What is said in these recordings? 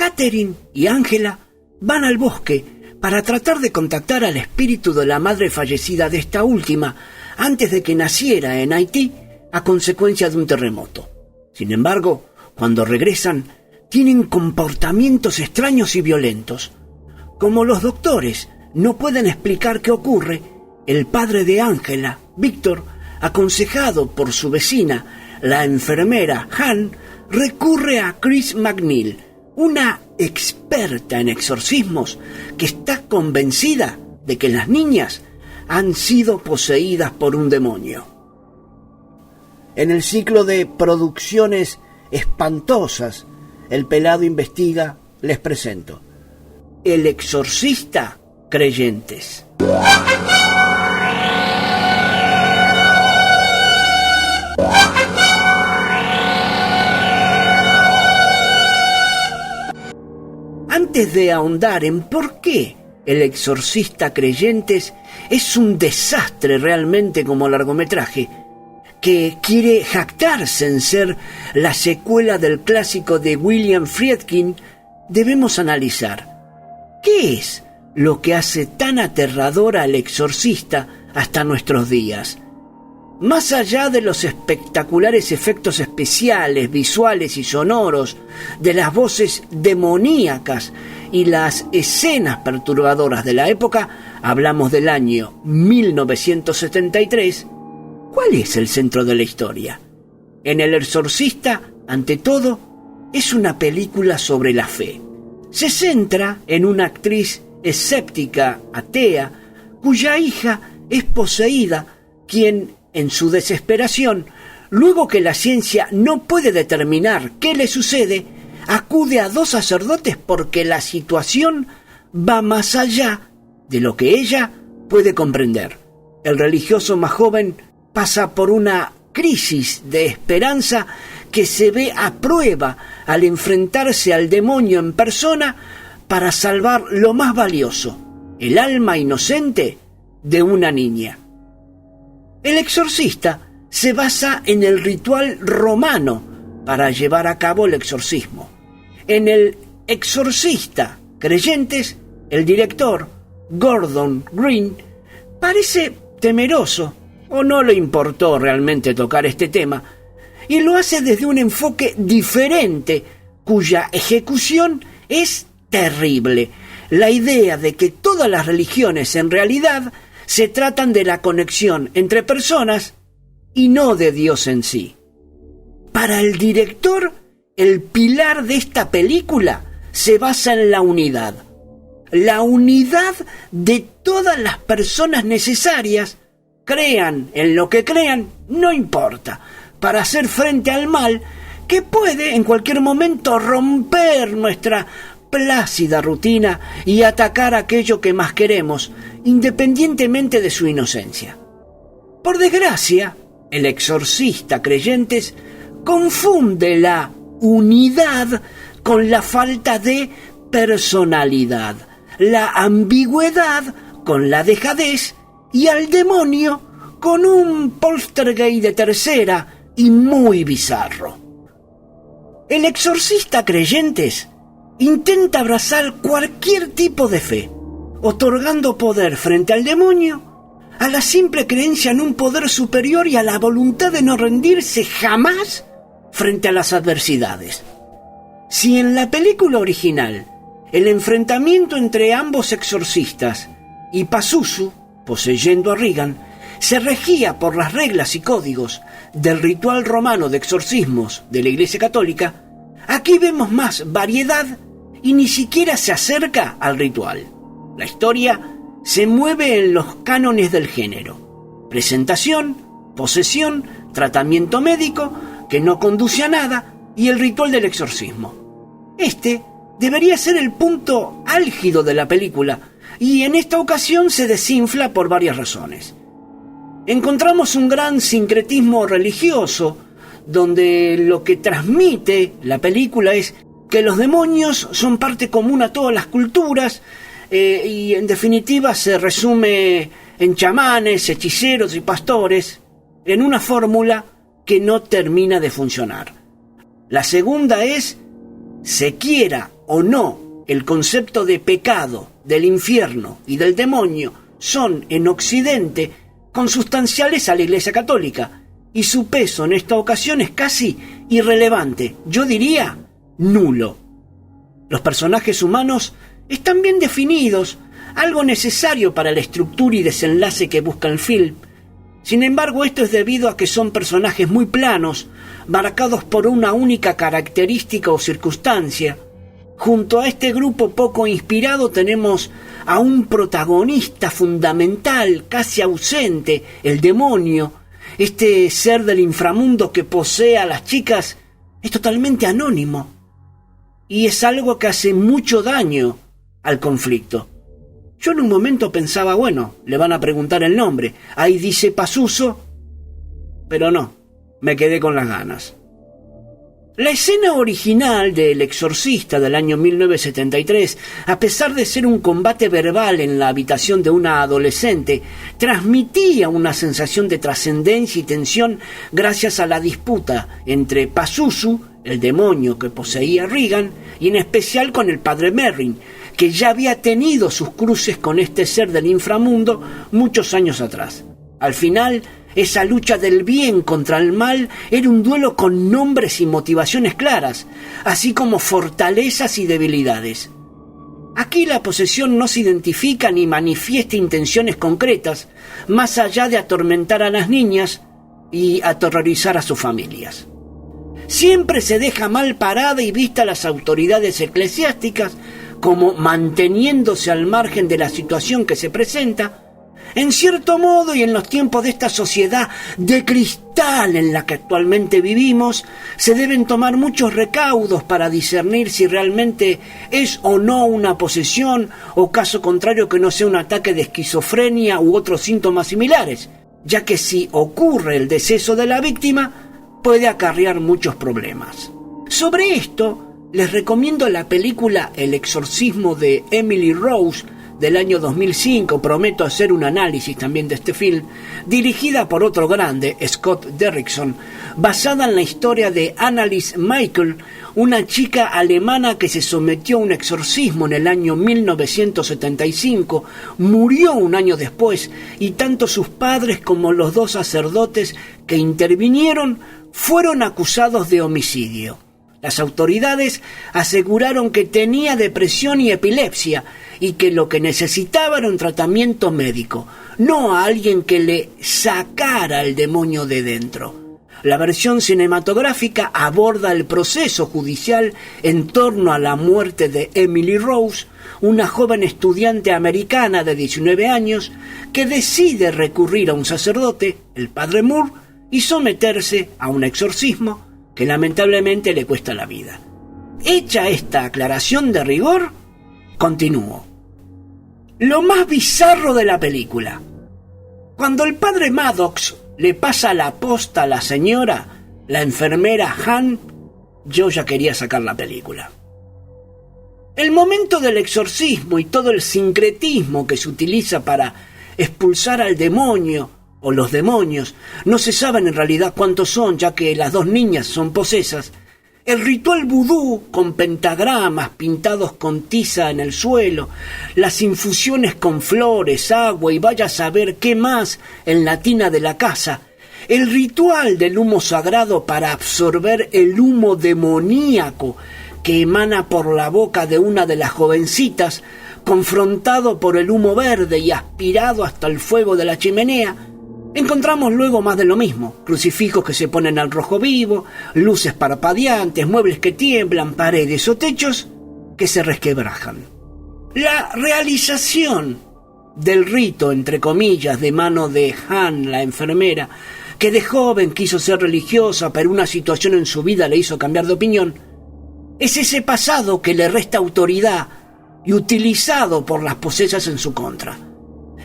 Catherine y Angela van al bosque para tratar de contactar al espíritu de la madre fallecida de esta última antes de que naciera en Haití a consecuencia de un terremoto. Sin embargo, cuando regresan, tienen comportamientos extraños y violentos. Como los doctores no pueden explicar qué ocurre, el padre de Angela, Víctor, aconsejado por su vecina, la enfermera Han, recurre a Chris McNeil, una experta en exorcismos que está convencida de que las niñas han sido poseídas por un demonio. En el ciclo de producciones espantosas, El Pelado Investiga, les presento El Exorcista Creyentes. Antes de ahondar en por qué El Exorcista Creyentes es un desastre realmente como largometraje, que quiere jactarse en ser la secuela del clásico de William Friedkin, debemos analizar ¿qué es lo que hace tan aterrador al Exorcista hasta nuestros días? Más allá de los espectaculares efectos especiales, visuales y sonoros, de las voces demoníacas y las escenas perturbadoras de la época, hablamos del año 1973, ¿cuál es el centro de la historia? En El Exorcista, ante todo, es una película sobre la fe. Se centra en una actriz escéptica, atea, cuya hija es poseída, quien, en su desesperación, luego que la ciencia no puede determinar qué le sucede, acude a 2 sacerdotes porque la situación va más allá de lo que ella puede comprender. El religioso más joven pasa por una crisis de esperanza que se ve a prueba al enfrentarse al demonio en persona para salvar lo más valioso, el alma inocente de una niña. El Exorcista se basa en el ritual romano para llevar a cabo el exorcismo. En El Exorcista Creyentes, el director, Gordon Green, parece temeroso o no le importó realmente tocar este tema, y lo hace desde un enfoque diferente, cuya ejecución es terrible. La idea de que todas las religiones en realidad se tratan de la conexión entre personas y no de Dios en sí. Para el director, el pilar de esta película se basa en la unidad. La unidad de todas las personas necesarias, crean en lo que crean, no importa, para hacer frente al mal que puede en cualquier momento romper nuestra plácida rutina y atacar aquello que más queremos, independientemente de su inocencia. Por desgracia, El Exorcista Creyentes confunde la unidad con la falta de personalidad, la ambigüedad con la dejadez y al demonio con un poltergeist de tercera y muy bizarro. El Exorcista Creyentes intenta abrazar cualquier tipo de fe, otorgando poder frente al demonio, a la simple creencia en un poder superior y a la voluntad de no rendirse jamás frente a las adversidades. Si en la película original el enfrentamiento entre ambos exorcistas y Pazuzu, poseyendo a Regan, se regía por las reglas y códigos del ritual romano de exorcismos de la Iglesia Católica, aquí vemos más variedad y ni siquiera se acerca al ritual. La historia se mueve en los cánones del género: presentación, posesión, tratamiento médico que no conduce a nada y el ritual del exorcismo. Este debería ser el punto álgido de la película y en esta ocasión se desinfla por varias razones. Encontramos un gran sincretismo religioso, donde lo que transmite la película es que los demonios son parte común a todas las culturas y en definitiva se resume en chamanes, hechiceros y pastores en una fórmula que no termina de funcionar. La segunda es se quiera o no, el concepto de pecado, del infierno y del demonio son en Occidente consustanciales a la Iglesia Católica, y su peso en esta ocasión es casi irrelevante, yo diría nulo. Los personajes humanos están bien definidos, algo necesario para la estructura y desenlace que busca el film. Sin embargo, esto es debido a que son personajes muy planos, marcados por una única característica o circunstancia. Junto a este grupo poco inspirado tenemos a un protagonista fundamental, casi ausente, el demonio. Este ser del inframundo que posee a las chicas es totalmente anónimo. Y es algo que hace mucho daño al conflicto. Yo en un momento pensaba, bueno, le van a preguntar el nombre. Ahí dice Pazuzu, pero no, me quedé con las ganas. La escena original de El Exorcista del año 1973, a pesar de ser un combate verbal en la habitación de una adolescente, transmitía una sensación de trascendencia y tensión gracias a la disputa entre Pazuzu, el demonio que poseía a Regan, y en especial con el padre Merrin, que ya había tenido sus cruces con este ser del inframundo muchos años atrás. Al final, esa lucha del bien contra el mal era un duelo con nombres y motivaciones claras, así como fortalezas y debilidades. Aquí la posesión no se identifica ni manifiesta intenciones concretas, más allá de atormentar a las niñas y aterrorizar a sus familias. Siempre se deja mal parada y vista a las autoridades eclesiásticas como manteniéndose al margen de la situación que se presenta. En cierto modo, y en los tiempos de esta sociedad de cristal en la que actualmente vivimos, se deben tomar muchos recaudos para discernir si realmente es o no una posesión, o caso contrario que no sea un ataque de esquizofrenia u otros síntomas similares, ya que si ocurre el deceso de la víctima, puede acarrear muchos problemas. Sobre esto, les recomiendo la película El exorcismo de Emily Rose, del año 2005, prometo hacer un análisis también de este film, dirigida por otro grande, Scott Derrickson, basada en la historia de Annalise Michael, una chica alemana que se sometió a un exorcismo en el año 1975, murió un año después, y tanto sus padres como los dos sacerdotes que intervinieron fueron acusados de homicidio. Las autoridades aseguraron que tenía depresión y epilepsia y que lo que necesitaba era un tratamiento médico, no a alguien que le sacara el demonio de dentro. La versión cinematográfica aborda el proceso judicial en torno a la muerte de Emily Rose, una joven estudiante americana de 19 años que decide recurrir a un sacerdote, el padre Moore, y someterse a un exorcismo que lamentablemente le cuesta la vida. Hecha esta aclaración de rigor, continúo. Lo más bizarro de la película. Cuando el padre Maddox le pasa la posta a la señora, la enfermera Han, yo ya quería sacar la película. El momento del exorcismo y todo el sincretismo que se utiliza para expulsar al demonio o los demonios, no se saben en realidad cuántos son, ya que las dos niñas son posesas. El ritual vudú con pentagramas pintados con tiza en el suelo, las infusiones con flores, agua y vaya a saber qué más en la tina de la casa, el ritual del humo sagrado para absorber el humo demoníaco que emana por la boca de una de las jovencitas, confrontado por el humo verde y aspirado hasta el fuego de la chimenea. Encontramos luego más de lo mismo, crucifijos que se ponen al rojo vivo, luces parpadeantes, muebles que tiemblan, paredes o techos que se resquebrajan. La realización del rito, entre comillas, de mano de Han, la enfermera, que de joven quiso ser religiosa, pero una situación en su vida le hizo cambiar de opinión, es ese pasado que le resta autoridad y utilizado por las posesas en su contra.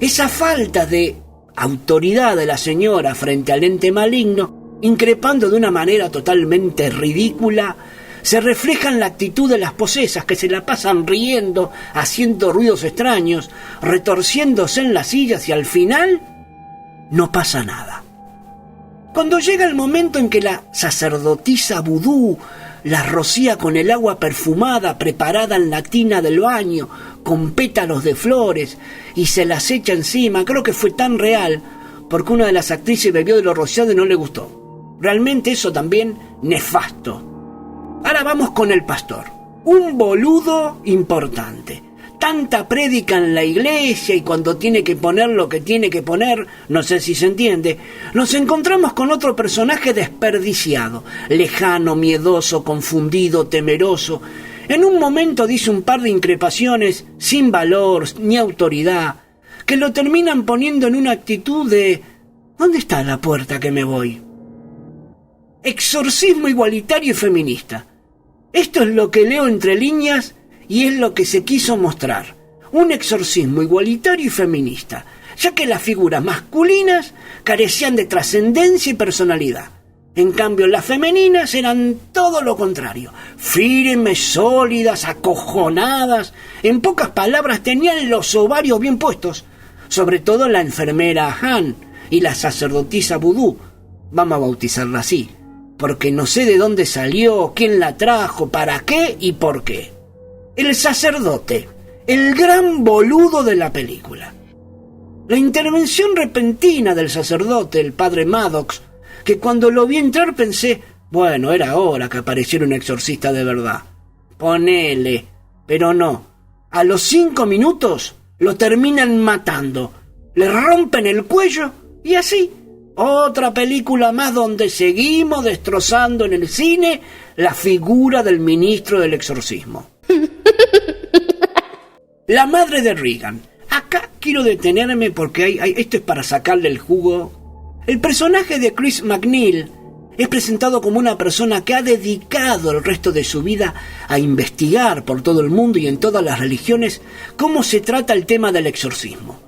Esa falta de autoridad de la señora frente al ente maligno, increpando de una manera totalmente ridícula, se refleja en la actitud de las posesas que se la pasan riendo, haciendo ruidos extraños, retorciéndose en las sillas y al final no pasa nada. Cuando llega el momento en que la sacerdotisa vudú las rocía con el agua perfumada preparada en la tina del baño, con pétalos de flores, y se las echa encima. Creo que fue tan real, porque una de las actrices bebió de lo rociado y no le gustó. Realmente eso también nefasto. Ahora vamos con el pastor. Un boludo importante. Tanta prédica en la iglesia y cuando tiene que poner lo que tiene que poner, no sé si se entiende, nos encontramos con otro personaje desperdiciado, lejano, miedoso, confundido, temeroso. En un momento dice un par de increpaciones sin valor ni autoridad, que lo terminan poniendo en una actitud de ¿dónde está la puerta que me voy? Exorcismo igualitario y feminista. Esto es lo que leo entre líneas y es lo que se quiso mostrar. Un exorcismo igualitario y feminista, ya que las figuras masculinas carecían de trascendencia y personalidad. En cambio, las femeninas eran todo lo contrario, firmes, sólidas, acojonadas. En pocas palabras, tenían los ovarios bien puestos, sobre todo la enfermera Han y la sacerdotisa vudú. Vamos a bautizarla así, porque no sé de dónde salió, quién la trajo, para qué y por qué. El sacerdote, el gran boludo de la película. La intervención repentina del sacerdote, el padre Maddox, que cuando lo vi entrar pensé, bueno, era hora que apareciera un exorcista de verdad. Ponele, pero no. A los 5 minutos lo terminan matando, le rompen el cuello y así. Otra película más donde seguimos destrozando en el cine la figura del ministro del exorcismo. La madre de Regan. Acá quiero detenerme porque esto es para sacarle el jugo. El personaje de Chris MacNeil es presentado como una persona que ha dedicado el resto de su vida a investigar por todo el mundo y en todas las religiones cómo se trata el tema del exorcismo.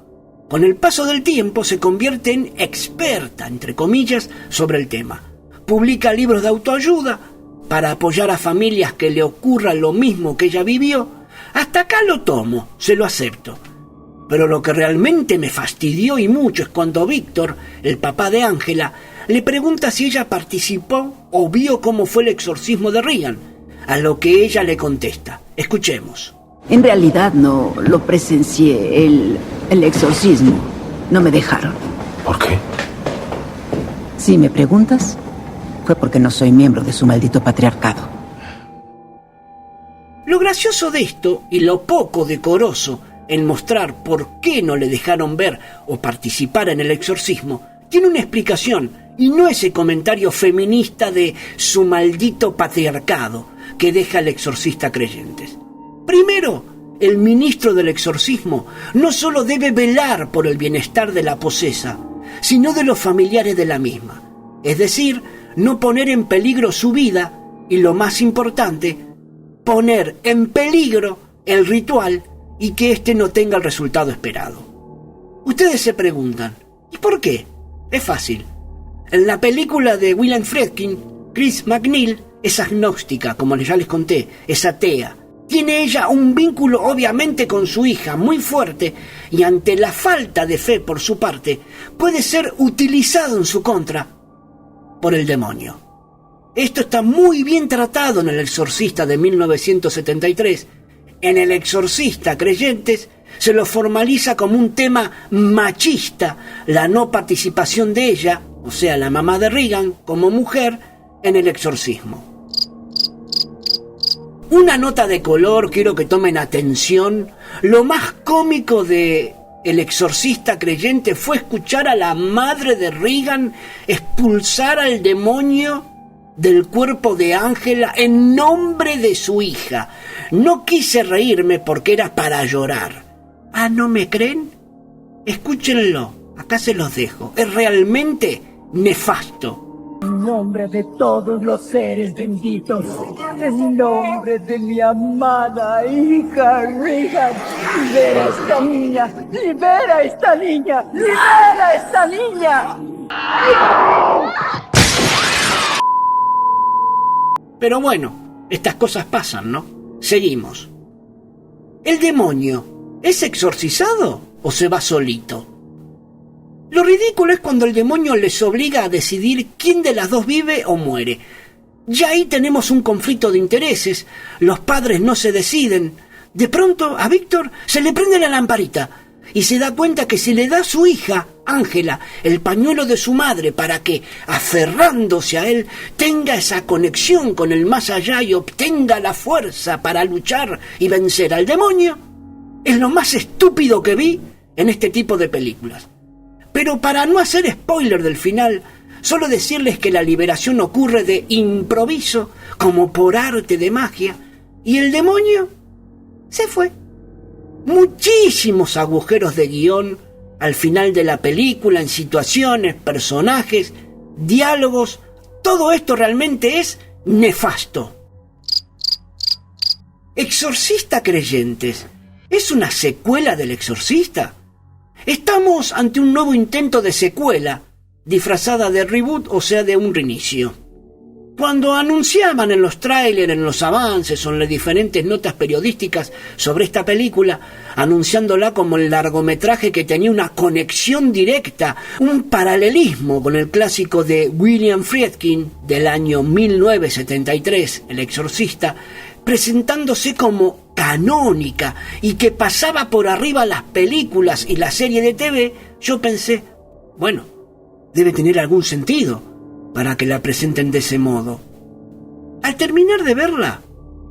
Con el paso del tiempo se convierte en experta, entre comillas, sobre el tema. Publica libros de autoayuda para apoyar a familias que le ocurra lo mismo que ella vivió. Hasta acá lo tomo, se lo acepto. Pero lo que realmente me fastidió y mucho es cuando Víctor, el papá de Ángela, le pregunta si ella participó o vio cómo fue el exorcismo de Regan, a lo que ella le contesta. Escuchemos. En realidad no lo presencié, el exorcismo. No me dejaron. ¿Por qué? Si me preguntas, fue porque no soy miembro de su maldito patriarcado. Lo gracioso de esto y lo poco decoroso en mostrar por qué no le dejaron ver o participar en el exorcismo tiene una explicación y no ese comentario feminista de su maldito patriarcado que deja al exorcista creyentes. Primero, el ministro del exorcismo no solo debe velar por el bienestar de la posesa, sino de los familiares de la misma. Es decir, no poner en peligro su vida y, lo más importante, poner en peligro el ritual y que éste no tenga el resultado esperado. Ustedes se preguntan, ¿y por qué? Es fácil. En la película de William Friedkin, Chris MacNeil es agnóstica, como ya les conté, es atea. Tiene ella un vínculo obviamente con su hija muy fuerte y ante la falta de fe por su parte puede ser utilizado en su contra por el demonio. Esto está muy bien tratado en El Exorcista de 1973. En El Exorcista Creyentes se lo formaliza como un tema machista la no participación de ella, o sea, la mamá de Regan, como mujer en el exorcismo. Una nota de color, quiero que tomen atención. Lo más cómico de El Exorcista Creyente fue escuchar a la madre de Regan expulsar al demonio del cuerpo de Ángela en nombre de su hija. No quise reírme porque era para llorar. ¿Ah, no me creen? Escúchenlo, acá se los dejo. Es realmente nefasto. En nombre de todos los seres benditos, en nombre de mi amada hija Regan, libera a esta niña, libera a esta niña, libera a esta niña. Pero bueno, estas cosas pasan, ¿no? Seguimos. ¿El demonio es exorcizado o se va solito? Lo ridículo es cuando el demonio les obliga a decidir quién de las dos vive o muere. Ya ahí tenemos un conflicto de intereses, los padres no se deciden. De pronto a Víctor se le prende la lamparita y se da cuenta que si le da a su hija, Ángela, el pañuelo de su madre para que, aferrándose a él, tenga esa conexión con el más allá y obtenga la fuerza para luchar y vencer al demonio, es lo más estúpido que vi en este tipo de películas. Pero para no hacer spoiler del final, solo decirles que la liberación ocurre de improviso, como por arte de magia, y el demonio se fue. Muchísimos agujeros de guión al final de la película, en situaciones, personajes, diálogos. Todo esto realmente es nefasto. Exorcista Creyentes, ¿es una secuela del Exorcista? Estamos ante un nuevo intento de secuela, disfrazada de reboot, o sea, de un reinicio. Cuando anunciaban en los trailers, en los avances o en las diferentes notas periodísticas sobre esta película, anunciándola como el largometraje que tenía una conexión directa, un paralelismo con el clásico de William Friedkin del año 1973, El Exorcista, presentándose como canónica y que pasaba por arriba las películas y la serie de TV, yo pensé, bueno, debe tener algún sentido para que la presenten de ese modo. Al terminar de verla,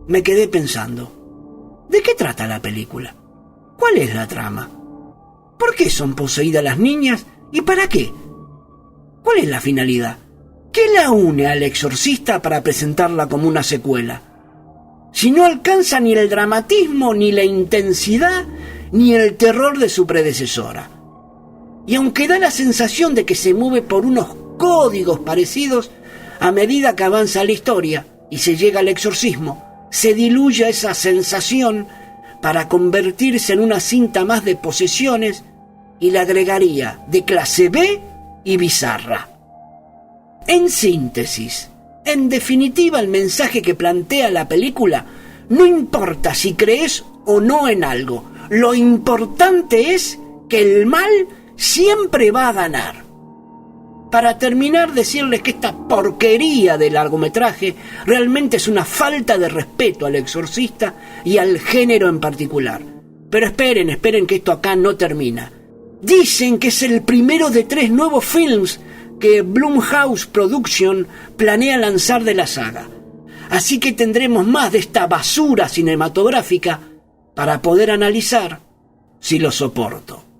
me quedé pensando, ¿de qué trata la película? ¿Cuál es la trama? ¿Por qué son poseídas las niñas? ¿Y para qué? ¿Cuál es la finalidad? ¿Qué la une al Exorcista para presentarla como una secuela? Si no alcanza ni el dramatismo, ni la intensidad, ni el terror de su predecesora. Y aunque da la sensación de que se mueve por unos códigos parecidos, a medida que avanza la historia y se llega al exorcismo, se diluye esa sensación para convertirse en una cinta más de posesiones y la agregaría de clase B y bizarra. En síntesis, en definitiva, el mensaje que plantea la película no importa si crees o no en algo, lo importante es que el mal siempre va a ganar. Para terminar, decirles que esta porquería de largometraje realmente es una falta de respeto al Exorcista y al género en particular. Pero esperen que esto acá no termina. Dicen que es el primero de 3 nuevos films que Blumhouse Production planea lanzar de la saga. Así que tendremos más de esta basura cinematográfica para poder analizar si lo soporto.